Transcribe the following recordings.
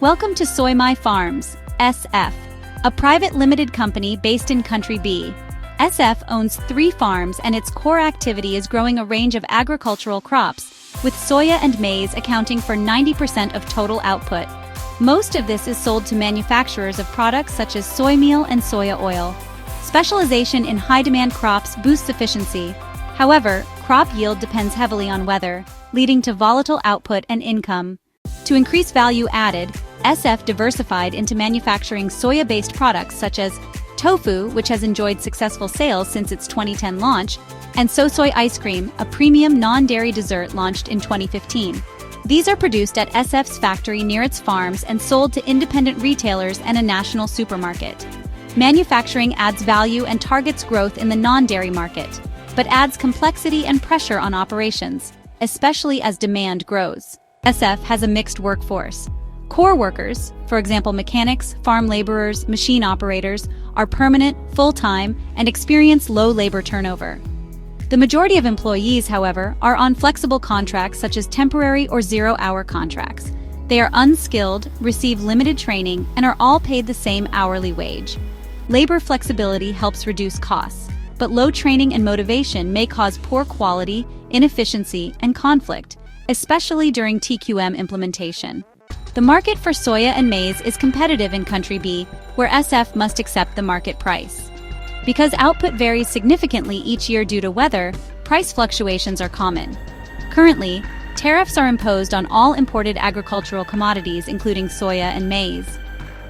Welcome to Soymai Farms, SF, a private limited company based in Country B. SF owns 3 farms and its core activity is growing a range of agricultural crops, with soya and maize accounting for 90% of total output. Most of this is sold to manufacturers of products such as soy meal and soya oil. Specialization in high-demand crops boosts efficiency. However, crop yield depends heavily on weather, leading to volatile output and income. To increase value added, SF diversified into manufacturing soya-based products such as tofu, which has enjoyed successful sales since its 2010 launch, and soy ice cream, a premium non-dairy dessert launched in 2015. These are produced at SF's factory near its farms and sold to independent retailers and a national supermarket. Manufacturing adds value and targets growth in the non-dairy market, but adds complexity and pressure on operations, especially as demand grows. SF has a mixed workforce. Core workers, for example mechanics, farm laborers, machine operators, are permanent, full-time, and experience low labor turnover. The majority of employees, however, are on flexible contracts such as temporary or zero-hour contracts. They are unskilled, receive limited training, and are all paid the same hourly wage. Labor flexibility helps reduce costs, but low training and motivation may cause poor quality, inefficiency, and conflict, especially during TQM implementation. The market for soya and maize is competitive in Country B, where SF must accept the market price. Because output varies significantly each year due to weather, price fluctuations are common. Currently, tariffs are imposed on all imported agricultural commodities including soya and maize.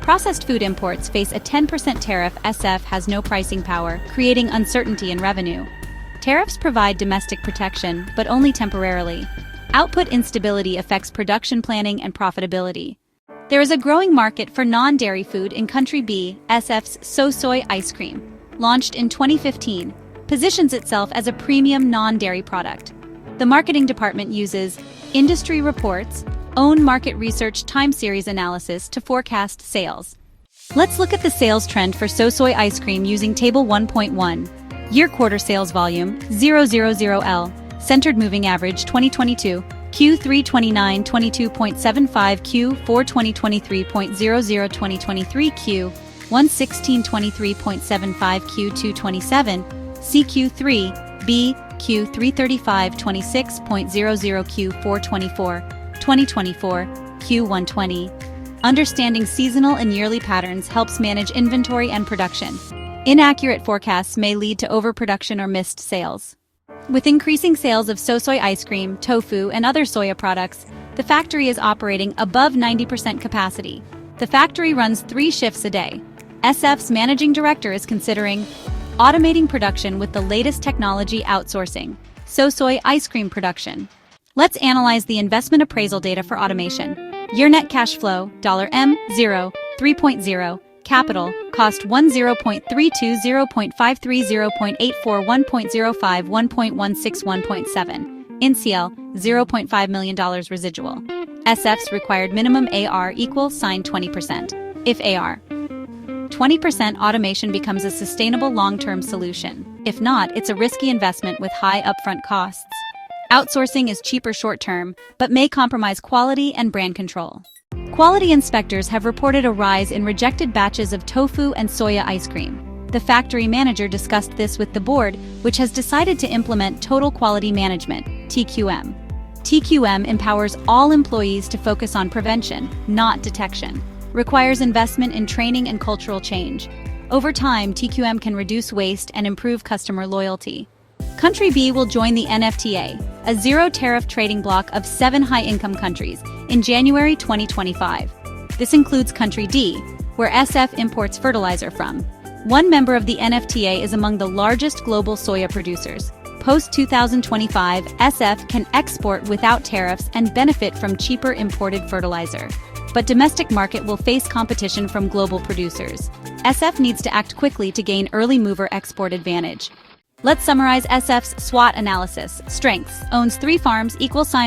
Processed food imports face a 10% tariff. SF has no pricing power, creating uncertainty in revenue. Tariffs provide domestic protection, but only temporarily. Output instability affects production planning and profitability. There is a growing market for non-dairy food in Country B. SF's soy ice cream, launched in 2015, positions itself as a premium non-dairy product. The marketing department uses industry reports, own market research time series analysis to forecast sales. Let's look at the sales trend for soy ice cream using Table 1.1. Year quarter sales volume, 000L. Centered moving average 2022, Q3 29 22.75, Q4 2023.00, 2023 Q1 16 23.75, Q2 27, CQ3, B, Q3 35 26.00, Q4 24, 2024, Q1 20. Understanding seasonal and yearly patterns helps manage inventory and production. Inaccurate forecasts may lead to overproduction or missed sales. With increasing sales of soy ice cream, tofu, and other soya products, the factory is operating above 90% capacity. The factory runs 3 shifts a day. SF's managing director is considering automating production with the latest technology outsourcing, soy ice cream production. Let's analyze the investment appraisal data for automation. Year net cash flow, $M, 0, 3.0. Capital, cost 1 0.32 0.53 0.84 1.05 1.16 1.7. NCL, $0.5 million residual. SF's required minimum AR equals sign 20%. If AR 20% automation becomes a sustainable long-term solution. If not, it's a risky investment with high upfront costs. Outsourcing is cheaper short-term, but may compromise quality and brand control. Quality inspectors have reported a rise in rejected batches of tofu and soya ice cream. The factory manager discussed this with the board, which has decided to implement Total Quality Management, TQM. TQM empowers all employees to focus on prevention, not detection. Requires investment in training and cultural change. Over time, TQM can reduce waste and improve customer loyalty. Country B will join the NFTA, a zero-tariff trading bloc of 7 high-income countries, in January 2025. This includes Country D, where SF imports fertilizer from. One member of the NFTA is among the largest global soya producers. Post-2025, SF can export without tariffs and benefit from cheaper imported fertilizer. But domestic market will face competition from global producers. SF needs to act quickly to gain early mover export advantage. Let's summarize SF's SWOT analysis. Strengths: owns 3 farms,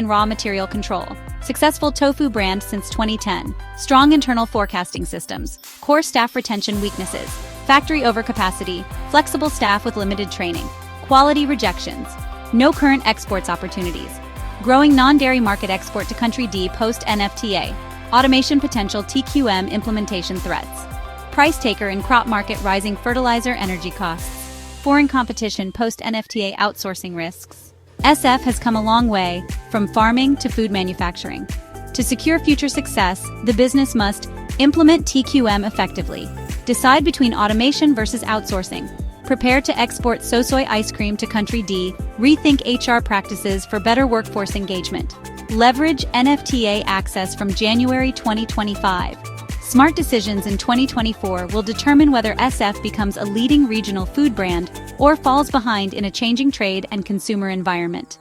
raw material control. Successful tofu brand since 2010. Strong internal forecasting systems. Core staff retention weaknesses. Factory overcapacity. Flexible staff with limited training. Quality rejections. No current exports opportunities. Growing non-dairy market export to Country D post-NFTA. Automation potential TQM implementation threats. Price taker in crop market rising fertilizer energy costs. Foreign competition post-NFTA outsourcing risks. SF has come a long way, from farming to food manufacturing. To secure future success, the business must implement TQM effectively, decide between automation versus outsourcing, prepare to export Soymai ice cream to country D, rethink HR practices for better workforce engagement, leverage NFTA access from January 2025. Smart decisions in 2024 will determine whether SF becomes a leading regional food brand or falls behind in a changing trade and consumer environment.